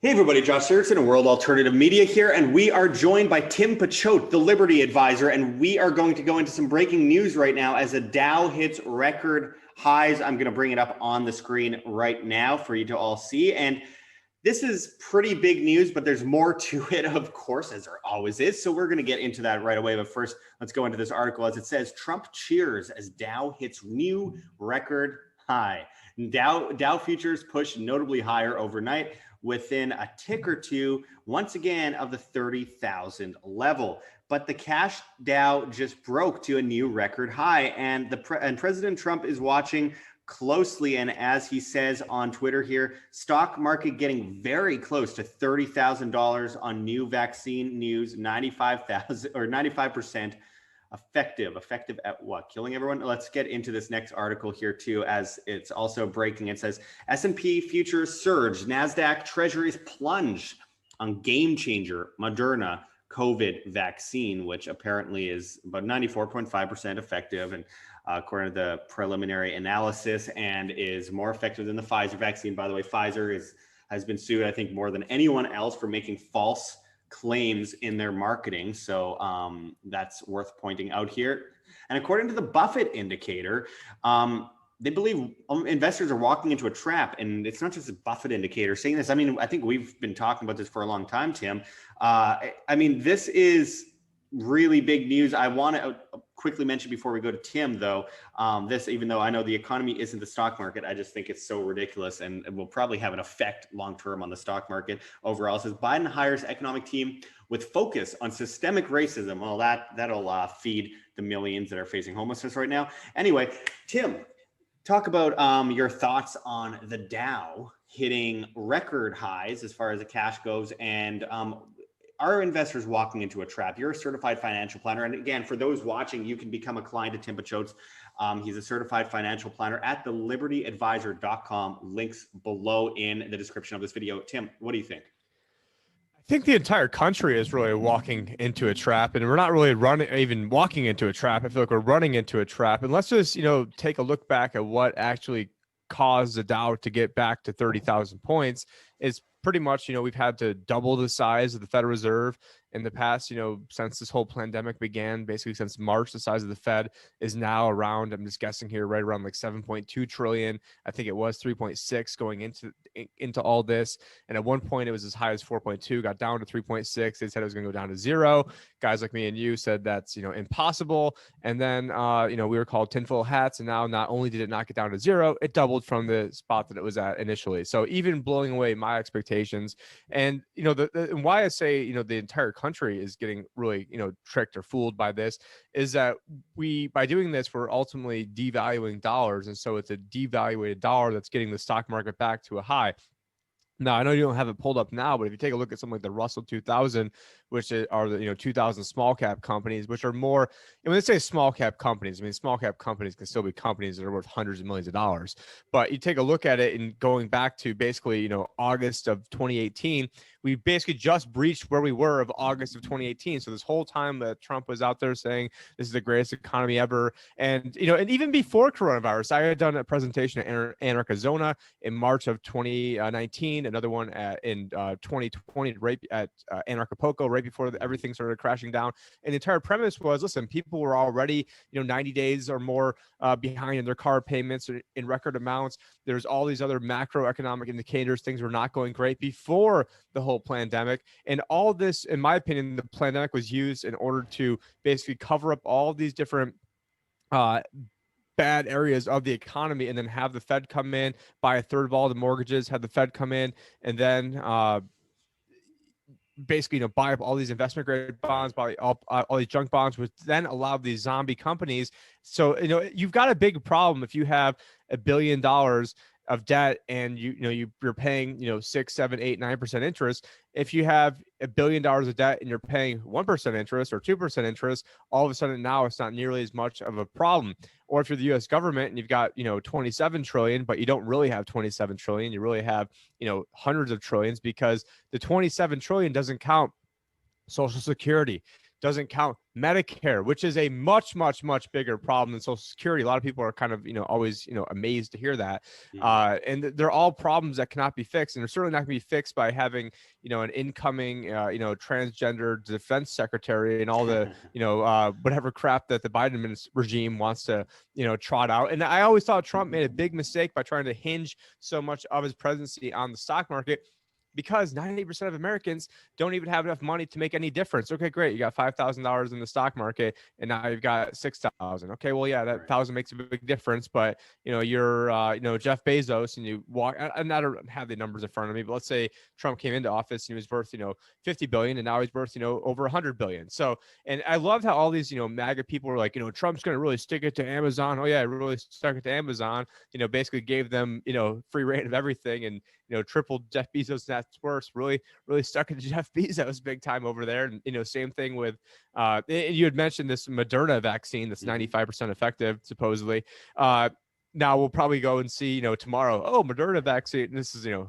Hey everybody, Josh Sigurdson of World Alternative Media here, and we are joined by Tim BitChute, the Liberty advisor, and we are going to go into some breaking news right now as the Dow hits record highs. I'm going to bring it up on the screen right now for you to all see, and this is pretty big news, but there's more to it, of course, as there always is, so we're going to get into that right away. But first, let's go into this article. As it says, Trump cheers as Dow hits new record high. Dow futures push notably higher overnight, within a tick or two, once again, of the 30,000 level. But the cash Dow just broke to a new record high, and President Trump is watching closely. And as he says on Twitter here, stock market getting very close to $30,000 on new vaccine news, 95,000 or 95% effective at what? Killing everyone? Let's get into this next article here too, as it's also breaking. It says S&P futures surge, NASDAQ treasuries plunge on game changer Moderna COVID vaccine, which apparently is about 94.5% effective, and according to the preliminary analysis, and is more effective than the Pfizer vaccine. By the way, Pfizer has been sued, I think, more than anyone else for making false claims in their marketing. So that's worth pointing out here. And according to the Buffett indicator, they believe investors are walking into a trap. And it's not just a Buffett indicator saying this. I mean, I think we've been talking about this for a long time, Tim. I mean, this is really big news. I want to quickly mention before we go to Tim, though, this, even though I know the economy isn't the stock market, I just think it's so ridiculous and it will probably have an effect long-term on the stock market overall. It says Biden hires economic team with focus on systemic racism. Well, that'll feed the millions that are facing homelessness right now. Anyway, Tim, talk about your thoughts on the Dow hitting record highs as far as the cash goes, and are investors walking into a trap? You're a certified financial planner. And again, for those watching, you can become a client of Tim BitChute's. He's a certified financial planner at thelibertyadvisor.com. Links below in the description of this video. Tim, what do you think? I think the entire country is really walking into a trap, and we're not really even walking into a trap. I feel like we're running into a trap. And let's just, take a look back at what actually caused the Dow to get back to 30,000 points. Is pretty much, we've had to double the size of the Federal Reserve in the past, since this whole pandemic began. Basically since March, the size of the Fed is now around, I'm just guessing here, right around like 7.2 trillion. I think it was 3.6 going into all this. And at one point it was as high as 4.2, got down to 3.6. They said it was going to go down to zero. Guys like me and you said that's, impossible. And then, we were called tinfoil hats. And now not only did it not get down to zero, it doubled from the spot that it was at initially. So even blowing away my expectations. And, and why I say, the entire country is getting really, tricked or fooled by this is that by doing this, we're ultimately devaluing dollars. And so it's a devaluated dollar that's getting the stock market back to a high. Now, I know you don't have it pulled up now, but if you take a look at something like the Russell 2000, which are the 2,000 small cap companies, which are more, and when they say small cap companies, I mean, small cap companies can still be companies that are worth hundreds of millions of dollars. But you take a look at it and going back to basically, August of 2018, we basically just breached where we were of August of 2018. So this whole time that Trump was out there saying this is the greatest economy ever. And, and even before coronavirus, I had done a presentation at Anarchizona in March of 2019. Another one in 2020 right at Anarchapulco, right before everything started crashing down. And the entire premise was, listen, people were already 90 days or more behind in their car payments in record amounts. There's all these other macroeconomic indicators. Things were not going great before the whole pandemic. And all this, in my opinion, the pandemic was used in order to basically cover up all these different bad areas of the economy, and then have the Fed come in, buy a third of all the mortgages, have the Fed come in, and then basically, buy up all these investment grade bonds, buy all these junk bonds, which then allow these zombie companies. So, you've got a big problem if you have $1 billion of debt and you're paying 6, 7, 8, 9% interest. If you have $1 billion of debt and you're paying 1% interest or 2% interest, all of a sudden now it's not nearly as much of a problem. Or if you're the U.S. government and you've got 27 trillion, but you don't really have 27 trillion, you really have hundreds of trillions, because the 27 trillion doesn't count Social Security, doesn't count Medicare, which is a much, much, much bigger problem than Social Security. A lot of people are kind of, always, amazed to hear that. And they're all problems that cannot be fixed. And they're certainly not going to be fixed by having, an incoming, transgender defense secretary and all the, whatever crap that the Biden regime wants to, trot out. And I always thought Trump made a big mistake by trying to hinge so much of his presidency on the stock market, because 90% of Americans don't even have enough money to make any difference. Okay, great. You got $5,000 in the stock market and now you've got 6,000. Okay, well, yeah, that 1,000 makes a big difference, but you're, Jeff Bezos, and you walk, and I don't have the numbers in front of me, but let's say Trump came into office and he was worth, 50 billion, and now he's worth, over 100 billion. So, and I loved how all these, MAGA people were like, Trump's going to really stick it to Amazon. Oh yeah, really stuck it to Amazon, basically gave them, free reign of everything, and, tripled Jeff Bezos' net worth, really stuck into Jeff Bezos big time over there. And, same thing with, you had mentioned this Moderna vaccine that's 95% effective, supposedly. Now we'll probably go and see, tomorrow, oh, Moderna vaccine. This is, a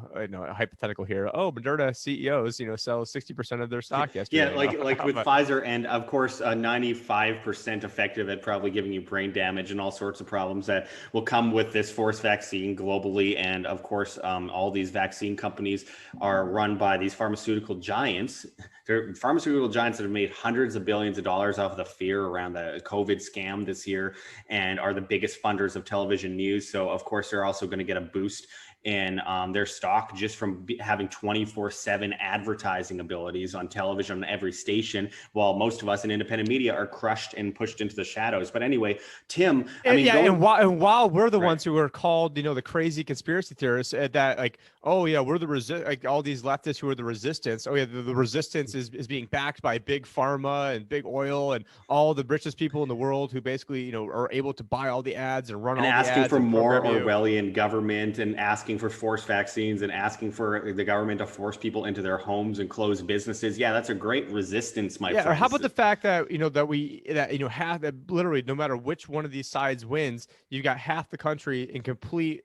hypothetical here. Oh, Moderna CEOs, sell 60% of their stock yesterday. Yeah, like with Pfizer, and of course, 95% effective at probably giving you brain damage and all sorts of problems that will come with this forced vaccine globally. And of course, all these vaccine companies are run by these pharmaceutical giants. They're pharmaceutical giants that have made hundreds of billions of dollars off of the fear around the COVID scam this year, and are the biggest funders of television news. So of course, they're also going to get a boost in their stock just from having 24/7 advertising abilities on television on every station, while most of us in independent media are crushed and pushed into the shadows. But anyway, Tim, and while we're the ones who are called, the crazy conspiracy theorists, that like, oh yeah, we're the like all these leftists who are the resistance. Oh yeah, the resistance is being backed by big pharma and big oil and all the richest people in the world who basically, are able to buy all the ads and run all the ads. Asking for more Orwellian government, and asking for forced vaccines, and asking for the government to force people into their homes and close businesses. Yeah, that's a great resistance, my friend. Or how about the fact that have that literally no matter which one of these sides wins, you've got half the country in complete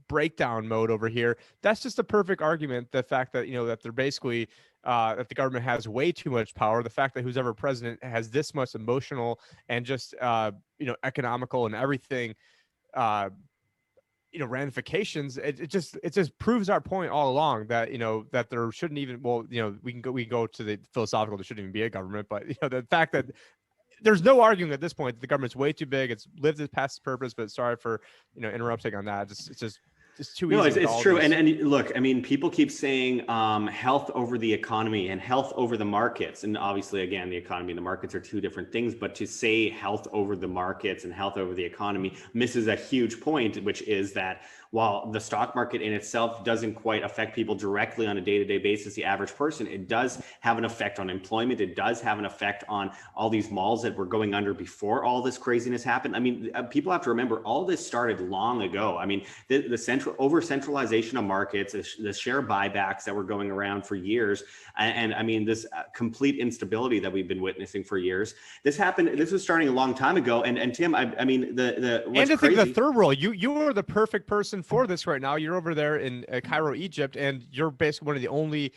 breakdown mode over here. That's just a perfect argument. The fact that that they're basically that the government has way too much power. The fact that who's ever president has this much emotional and just economical and everything ramifications. It just proves our point all along that that there shouldn't even, we can go to the philosophical, there shouldn't even be a government, but the fact that there's no arguing at this point that the government's way too big. It's lived its past purpose. But sorry for interrupting on that. It's too easy. No, it's true. And look, I mean, people keep saying health over the economy and health over the markets. And obviously, again, the economy and the markets are two different things. But to say health over the markets and health over the economy misses a huge point, which is that while the stock market in itself doesn't quite affect people directly on a day-to-day basis, the average person, it does have an effect on employment. It does have an effect on all these malls that were going under before all this craziness happened. I mean, people have to remember all this started long ago. I mean, the over centralization of markets, the share buybacks that were going around for years, and I mean, this complete instability that we've been witnessing for years. This happened. This was starting a long time ago. And Tim, I mean, what's crazy, think the third world, you are the perfect person for this right now. You're over there in Cairo, Egypt, and you're basically one of the only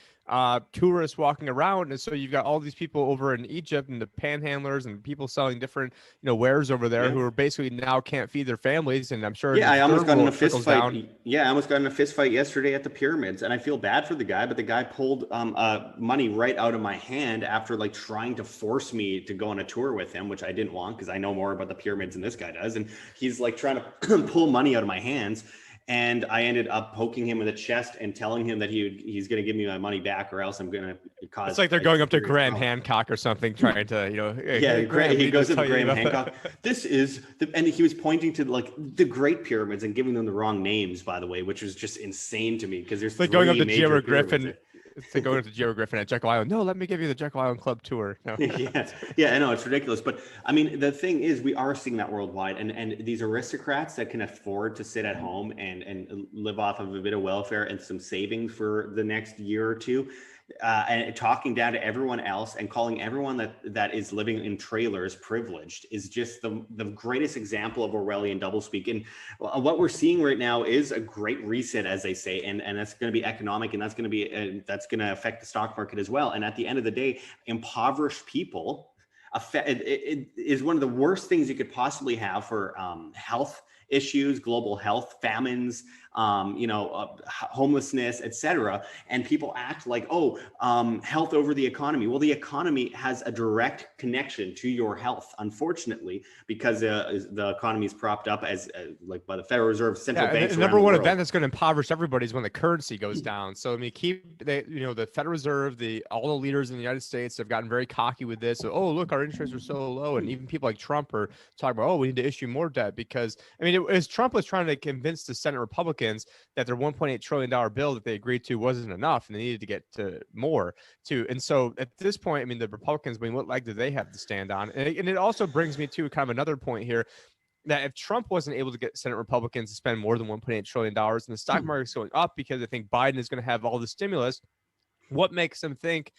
tourists walking around. And so you've got all these people over in Egypt and the panhandlers and people selling different wares over there who are basically now can't feed their families. And I'm sure I almost got in a fist fight. I almost got in a fist fight yesterday at the pyramids, and I feel bad for the guy, but the guy pulled money right out of my hand after like trying to force me to go on a tour with him, which I didn't want because I know more about the pyramids than this guy does. And he's like trying to pull money out of my hands. And I ended up poking him in the chest and telling him that he's going to give me my money back, or else I'm going to cause. It's like they're going up to Graham Hancock or something, trying to, Hey, Graham, he goes to Graham Hancock. This is and he was pointing to like the Great Pyramids and giving them the wrong names, by the way, which was just insane to me because there's like going up to Jekyll Griffin. It's like going to Jekyll Griffin at Jekyll Island. No, let me give you the Jekyll Island Club tour. No. I know it's ridiculous, but I mean, the thing is, we are seeing that worldwide, and these aristocrats that can afford to sit at home and live off of a bit of welfare and some savings for the next year or two, and talking down to everyone else and calling everyone that is living in trailers privileged is just the greatest example of Orwellian doublespeak. And what we're seeing right now is a great reset, as they say, and that's going to be economic, and that's going to affect the stock market as well. And at the end of the day, impoverished people it is one of the worst things you could possibly have for health issues, global health, famines, homelessness, etc. And people act like, health over the economy. Well, the economy has a direct connection to your health, unfortunately, because the economy is propped up as like by the Federal Reserve, central banks. The number one event that's going to impoverish everybody is when the currency goes down. So I mean, the Federal Reserve, all the leaders in the United States have gotten very cocky with this. So, oh, look, our interest rates are so low, and even people like Trump are talking about, oh, we need to issue more debt because I mean, as Trump was trying to convince the Senate Republicans that their $1.8 trillion bill that they agreed to wasn't enough, and they needed to get to more too. And so at this point, I mean, the Republicans, I mean, what leg do they have to stand on? And it also brings me to kind of another point here, that if Trump wasn't able to get Senate Republicans to spend more than $1.8 trillion and the stock market's going up because I think Biden is going to have all the stimulus, what makes them think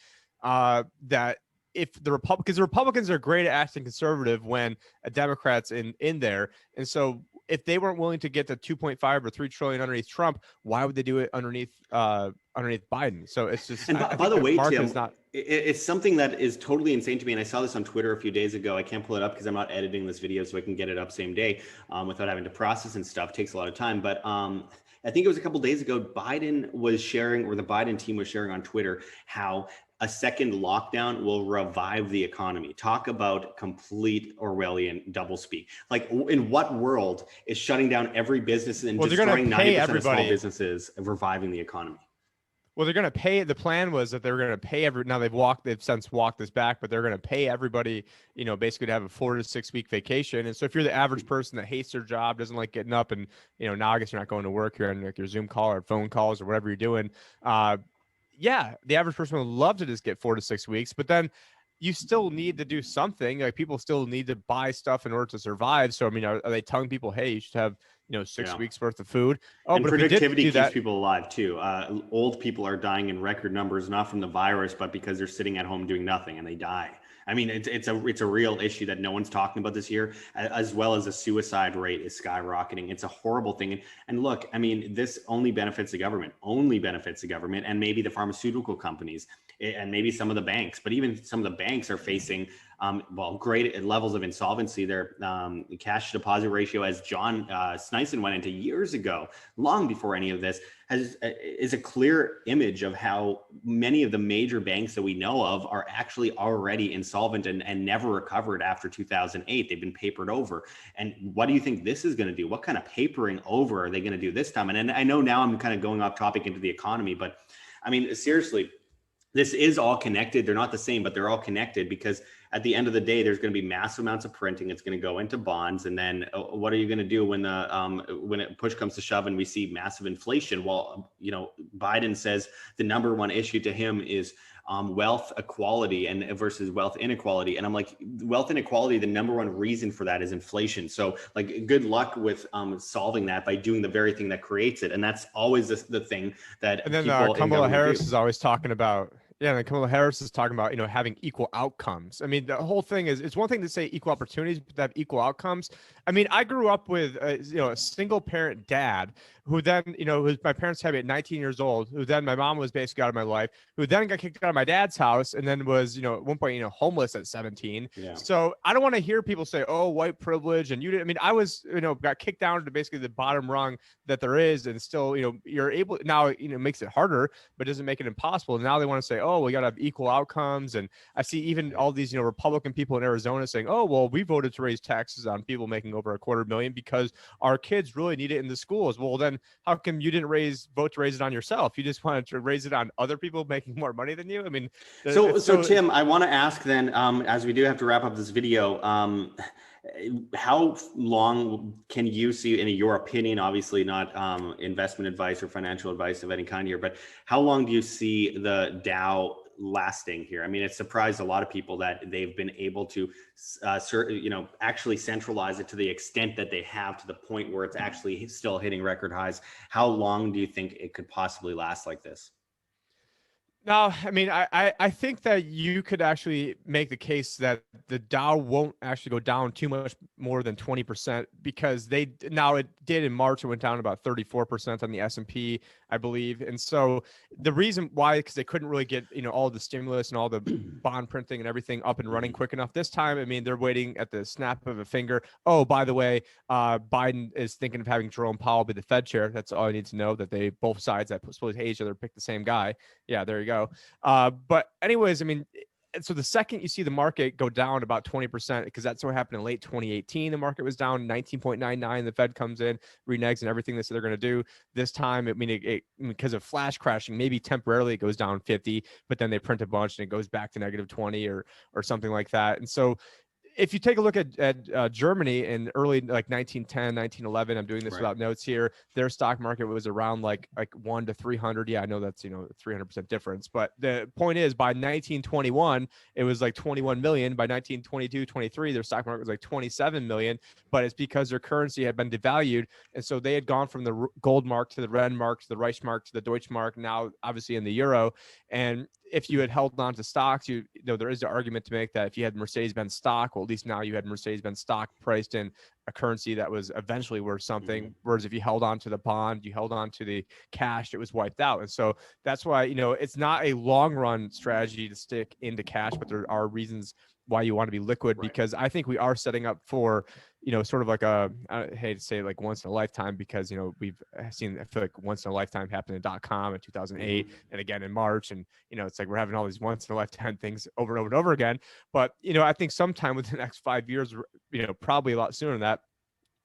that if the Republicans are great at acting conservative when a Democrat's in there. And so if they weren't willing to get the 2.5 or 3 trillion underneath Trump, why would they do it underneath Biden? So it's just, and by the way, Tim, it's something that is totally insane to me. And I saw this on Twitter a few days ago. I can't pull it up because I'm not editing this video so I can get it up same day without having to process and stuff. It takes a lot of time. But I think it was a couple of days ago, Biden was sharing, or the Biden team was sharing on Twitter, how a second lockdown will revive the economy. Talk about complete Orwellian doublespeak. Like, in what world is shutting down every business and destroying 90% of small businesses reviving the economy? Well, they're going to pay. The plan was that they were going to pay now they've since walked this back, but they're going to pay everybody, basically to have a 4 to 6 week vacation. And so if you're the average person that hates their job, doesn't like getting up and, now I guess you're not going to work, you're on like your Zoom call or phone calls or whatever you're doing. The average person would love to just get 4 to 6 weeks, but then you still need to do something. Like, people still need to buy stuff in order to survive. So, I mean, are they telling people, hey, you should have, 6 weeks worth of food? Oh, and but productivity keeps people alive too. Old people are dying in record numbers, not from the virus, but because they're sitting at home doing nothing and they die. I mean, it's a real issue that no one's talking about this year, as well as the suicide rate is skyrocketing. It's a horrible thing. And look, I mean, this only benefits the government, and maybe the pharmaceutical companies and maybe some of the banks. But even some of the banks are facing great levels of insolvency. Their cash deposit ratio, as John Sneisen went into years ago, long before any of this, is a clear image of how many of the major banks that we know of are actually already insolvent and never recovered after 2008. They've been papered over. And what do you think this is going to do? What kind of papering over are they going to do this time? And I know now I'm kind of going off topic into the economy, but I mean, seriously, this is all connected. They're not the same, but they're all connected, because at the end of the day, there's going to be massive amounts of printing. It's going to go into bonds. And then what are you going to do when push comes to shove and we see massive inflation? Well, Biden says the number one issue to him is wealth equality versus wealth inequality. And I'm like, wealth inequality, the number one reason for that is inflation. So like, good luck with solving that by doing the very thing that creates it. And that's always the thing that. And then Kamala Harris is always talking about. Yeah, and Kamala Harris is talking about, having equal outcomes. I mean, the whole thing is, it's one thing to say equal opportunities, but to have equal outcomes. I mean, I grew up with, a single parent dad who then, my parents had me at 19 years old, who then my mom was basically out of my life, who then got kicked out of my dad's house and then was, at one point, homeless at 17. Yeah. So I don't want to hear people say, oh, white privilege. And I was, got kicked down to basically the bottom rung that there is. And still, you're able now, it makes it harder, but doesn't make it impossible. Now they want to say, oh, we got to have equal outcomes. And I see even all these, Republican people in Arizona saying, oh, well, we voted to raise taxes on people making over $250,000 because our kids really need it in the schools. Well, then how come you didn't vote to raise it on yourself? You just wanted to raise it on other people making more money than you? I mean, so Tim, I want to ask then, as we do have to wrap up this video, how long can you see, in your opinion, obviously not investment advice or financial advice of any kind here, but how long do you see the DAO lasting here? I mean, it surprised a lot of people that they've been able to, actually centralize it to the extent that they have, to the point where it's actually still hitting record highs. How long do you think it could possibly last like this? No, I mean, I think that you could actually make the case that the Dow won't actually go down too much more than 20% because now it did in March, it went down about 34% on the S&P, I believe. And so the reason why, because they couldn't really get, all the stimulus and all the bond printing and everything up and running quick enough this time. I mean, they're waiting at the snap of a finger. Oh, by the way, Biden is thinking of having Jerome Powell be the Fed chair. That's all you need to know, that they both sides that supposedly hate each other pick the same guy. Yeah, there you go. But anyways, I mean, so the second you see the market go down about 20%, because that's what happened in late 2018, the market was down 19.99. The Fed comes in, reneges and everything they said they're going to do. This time, I mean, because of flash crashing, maybe temporarily it goes down 50, but then they print a bunch and it goes back to negative 20 or something like that. And so if you take a look at Germany in early like 1910, 1911, I'm doing this without notes here. Their stock market was around like 1 to 300. Yeah, I know that's 300% difference, but the point is by 1921 it was like 21 million. By 1922, 23, their stock market was like 27 million. But it's because their currency had been devalued, and so they had gone from the gold mark to the red mark to the Reichsmark to the Deutschmark. Now, obviously, in the euro. And if you had held on to stocks, there is an argument to make that if you had Mercedes-Benz stock, well, at least now you had Mercedes-Benz stock priced in a currency that was eventually worth something. Whereas if you held on to the bond, you held on to the cash, it was wiped out. And so that's why, it's not a long run strategy to stick into cash, but there are reasons why you want to be liquid, because I think we are setting up for, sort of like I hate to say like once in a lifetime, because, we've seen, I feel like once in a lifetime happen in .com in 2008 and again in March. And, it's like we're having all these once in a lifetime things over and over and over again. But, I think sometime within the next 5 years, probably a lot sooner than that,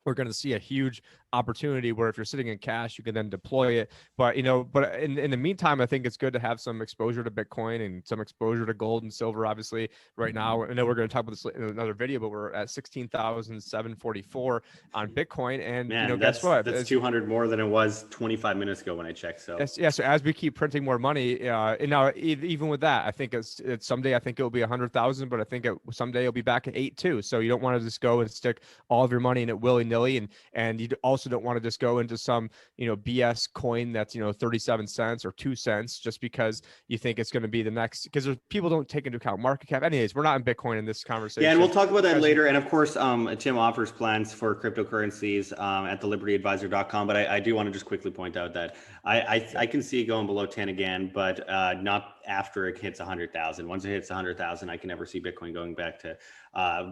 we're going to see a huge opportunity where if you're sitting in cash, you can then deploy it. But, but in the meantime, I think it's good to have some exposure to Bitcoin and some exposure to gold and silver. Obviously, right now, I know we're going to talk about this in another video, but we're at 16,744 on Bitcoin. And, Man, guess what? That's 200 more than it was 25 minutes ago when I checked. So yeah. So as we keep printing more money, and now even with that, I think it's someday I think it'll be 100,000, but I think someday it'll be back at 8 too. So you don't want to just go and stick all of your money in it willy nilly, and you also don't want to just go into some BS coin that's 37 cents or 2 cents just because you think it's going to be the next. Because people don't take into account market cap. Anyways, we're not in Bitcoin in this conversation. Yeah, and we'll talk about that later. And of course, Tim offers plans for cryptocurrencies at thelibertyadvisor.com. But I do want to just quickly point out that I can see it going below 10 again, but not after it hits 100,000. Once it hits 100,000, I can never see Bitcoin going back to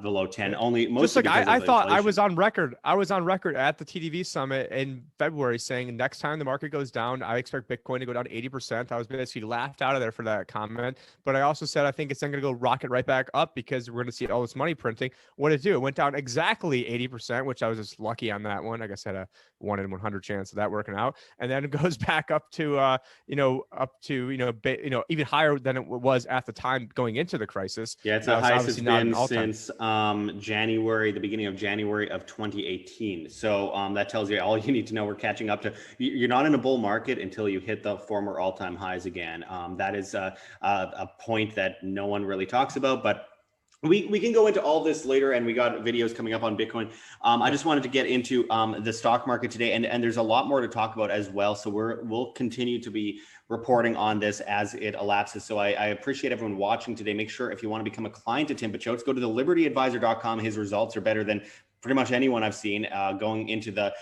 below 10. Only mostly just like I thought inflation. I was on record. I was on record at the TDV summit in February saying next time the market goes down, I expect Bitcoin to go down 80%. I was basically laughed out of there for that comment. But I also said I think it's then going to go rocket right back up because we're going to see all this money printing. What did it do? It went down exactly 80%, which I was just lucky on that one. I guess I had a 1 in 100 chance of that working out. And then it goes back up to even higher than it was at the time going into the crisis. Yeah, it's the highest it's been since January, the beginning of January of 2018. So that tells you all you need to know. We're catching up to. You're not in a bull market until you hit the former all-time highs again. That is a point that no one really talks about, but we can go into all this later, and we got videos coming up on Bitcoin. I just wanted to get into the stock market today, and there's a lot more to talk about as well. So we'll continue to be reporting on this as it elapses. So I appreciate everyone watching today. Make sure if you want to become a client of Tim Picciott, go to thelibertyadvisor.com. His results are better than pretty much anyone I've seen going into the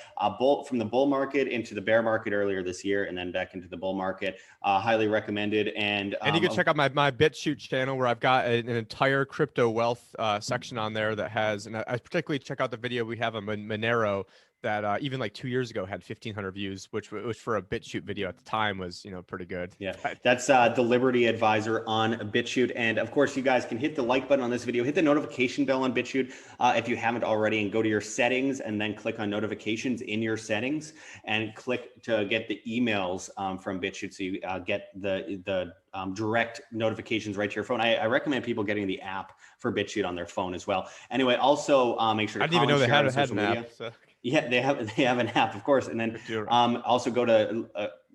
from the bull market into the bear market earlier this year, and then back into the bull market. Highly recommended. And you can check out my BitChute channel where I've got an entire crypto wealth section on there that has, and I particularly check out the video we have on Monero that even like 2 years ago had 1,500 views, which for a BitChute video at the time was pretty good. Yeah, that's the Liberty Advisor on BitChute. And of course, you guys can hit the like button on this video, hit the notification bell on BitChute if you haven't already, and go to your settings and then click on notifications in your settings and click to get the emails from BitChute, so you get the direct notifications right to your phone. I recommend people getting the app for BitChute on their phone as well. Anyway, also make sure to I didn't even know they had an app. So. Yeah, they have an app, of course. And then also go to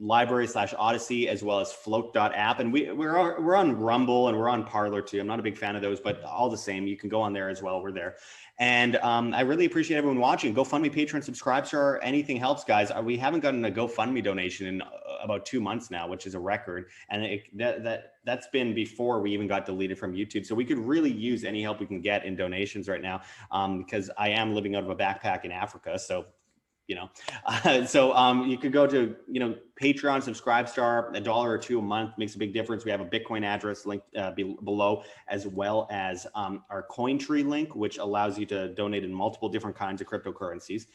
LBRY/Odysee as well as Flote.app. And we're on Rumble and we're on Parler too. I'm not a big fan of those, but all the same, you can go on there as well. We're there. And I really appreciate everyone watching. GoFundMe, Patreon, subscribe, sure. Anything helps, guys. We haven't gotten a GoFundMe donation in about 2 months now, which is a record. And that's been before we even got deleted from YouTube. So we could really use any help we can get in donations right now, because I am living out of a backpack in Africa. So you could go to, Patreon, Subscribestar, $1 or $2 a month makes a big difference. We have a Bitcoin address linked below, as well as our CoinTree link, which allows you to donate in multiple different kinds of cryptocurrencies.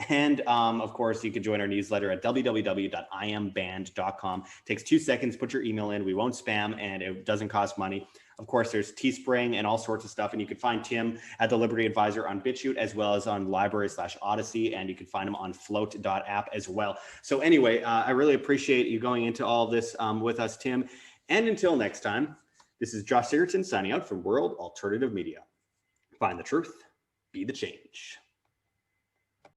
And of course, you can join our newsletter at www.iamband.com. Takes 2 seconds, put your email in. We won't spam, and it doesn't cost money. Of course, there's Teespring and all sorts of stuff. And you can find Tim at the Liberty Advisor on BitChute, as well as on LBRY/Odysee. And you can find him on Flote.app as well. So anyway, I really appreciate you going into all this with us, Tim. And until next time, this is Josh Sigurdson signing out from World Alternative Media. Find the truth, be the change.